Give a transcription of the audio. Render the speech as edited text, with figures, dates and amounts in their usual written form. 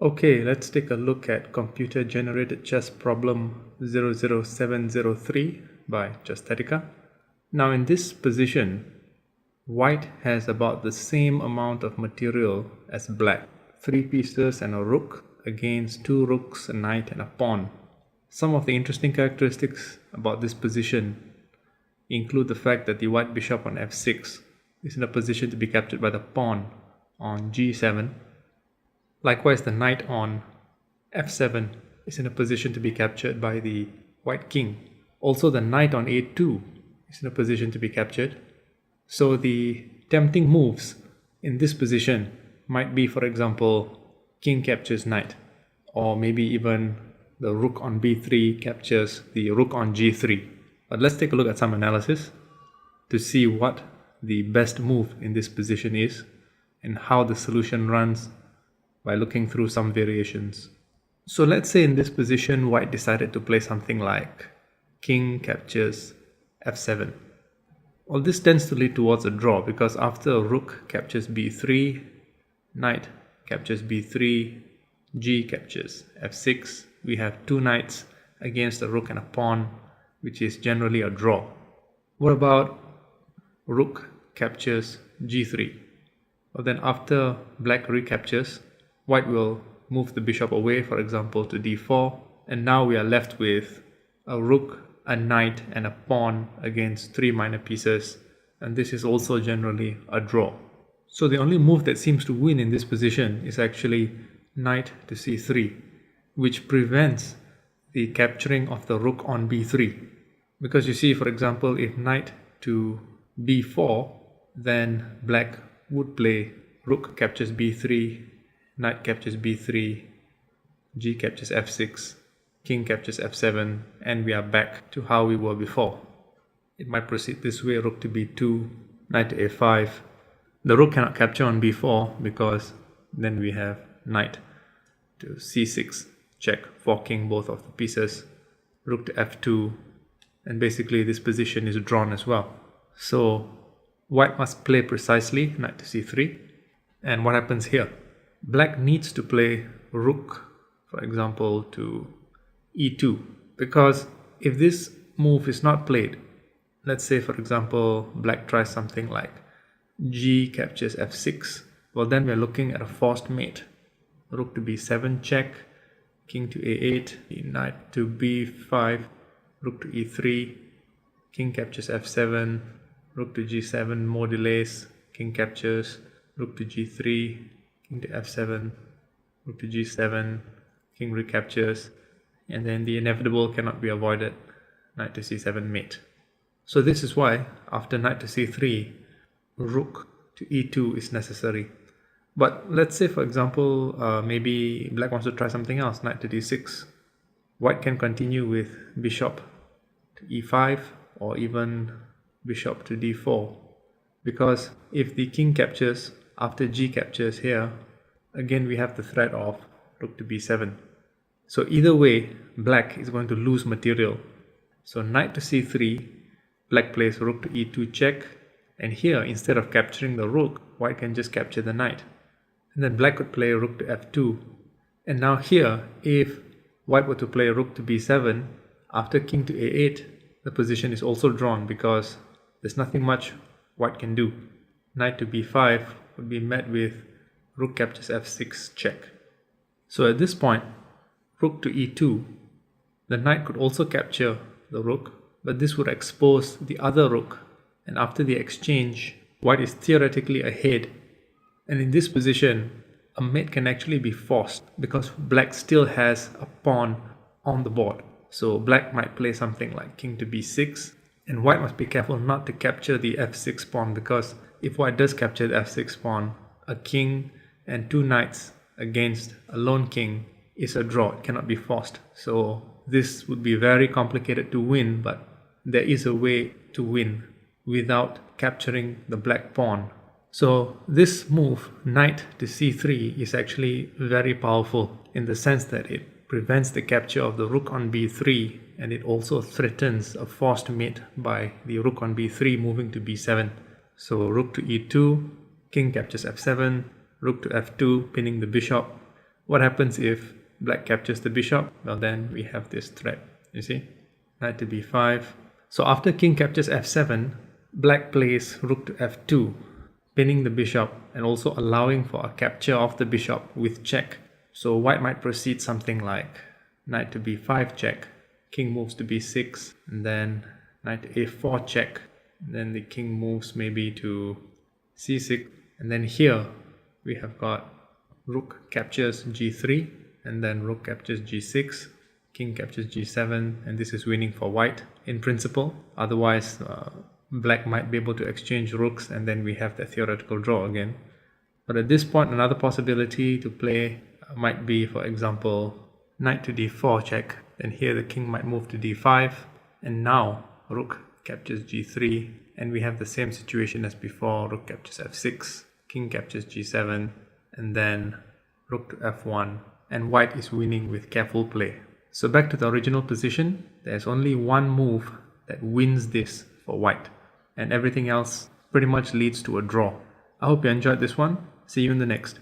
Okay, let's take a look at computer-generated chess problem 00703 by Chesthetica. Now in this position, white has about the same amount of material as black, 3 pieces and a rook against 2 rooks, a knight and a pawn. Some of the interesting characteristics about this position include the fact that the white bishop on f6 is in a position to be captured by the pawn on g7. Likewise, the knight on f7 is in a position to be captured by the white king. Also, the knight on a2 is in a position to be captured. So the tempting moves in this position might be, for example, king captures knight, or maybe even the rook on b3 captures the rook on g3. But let's take a look at some analysis to see what the best move in this position is and how the solution runs by looking through some variations. So let's say in this position white decided to play something like king captures f7. Well, this tends to lead towards a draw because after rook captures b3, knight captures b3, g captures f6, we have 2 knights against a rook and a pawn, which is generally a draw. What about rook captures g3? Well, then after black recaptures, white will move the bishop away, for example, to d4, and now we are left with a rook, a knight and a pawn against 3 minor pieces, and this is also generally a draw. So the only move that seems to win in this position is actually knight to c3, which prevents the capturing of the rook on b3. Because you see, for example, if knight to b4, then black would play rook captures b3, knight captures b3, g captures f6, king captures f7, and we are back to how we were before. It might proceed this way: rook to b2, knight to a5. The rook cannot capture on b4 because then we have knight to c6, check, forking both of the pieces, rook to f2, and basically this position is drawn as well. So white must play precisely knight to c3. And what happens here? Black needs to play rook, for example, to e2, because if this move is not played, let's say, for example, black tries something like g captures f6, well, then we're looking at a forced mate. Rook to b7 check, king to a8, knight to b5, rook to e3, king captures f7, rook to g7, more delays, king captures, rook to g3, king to f7, rook to g7, king recaptures, and then the inevitable cannot be avoided, knight to c7 mate. So this is why after knight to c3, rook to e2 is necessary. But let's say, for example, maybe black wants to try something else, knight to d6. White can continue with bishop to e5 or even bishop to d4, because if the king captures after g captures here, again we have the threat of rook to b7. So either way, black is going to lose material. So knight to c3, black plays rook to e2 check, and here instead of capturing the rook, white can just capture the knight. And then black could play rook to f2. And now here, if white were to play rook to b7, after king to a8, the position is also drawn because there's nothing much white can do. Knight to b5 would be met with rook captures f6 check. So at this point, rook to e2, the knight could also capture the rook, but this would expose the other rook, and after the exchange, white is theoretically ahead. And in this position, a mate can actually be forced because black still has a pawn on the board. So black might play something like king to b6, and white must be careful not to capture the f6 pawn, because if white does capture the f6 pawn, a king and 2 knights against a lone king is a draw. It cannot be forced. So this would be very complicated to win, but there is a way to win without capturing the black pawn. So this move, knight to c3, is actually very powerful in the sense that it prevents the capture of the rook on b3, and it also threatens a forced mate by the rook on b3 moving to b7. So rook to e2, king captures f7, rook to f2, pinning the bishop, What happens if black captures the bishop? Well, then we have this threat, you see, knight to b5. So after king captures f7, black plays rook to f2, pinning the bishop and also allowing for a capture of the bishop with check. So white might proceed something like knight to b5 check, king moves to b6, and then knight to a4 check. Then the king moves maybe to c6, and then here we have got rook captures g3, and then rook captures g6, king captures g7, and this is winning for white in principle. Otherwise, black might be able to exchange rooks, and then we have the theoretical draw again. But at this point, another possibility to play might be, for example, knight to d4 check. Then here the king might move to d5, and now rook captures g3, and we have the same situation as before. Rook captures f6, king captures g7, and then rook to f1, and white is winning with careful play. So back to the original position, there's only one move that wins this for white, and everything else pretty much leads to a draw. I hope you enjoyed this one. See you in the next.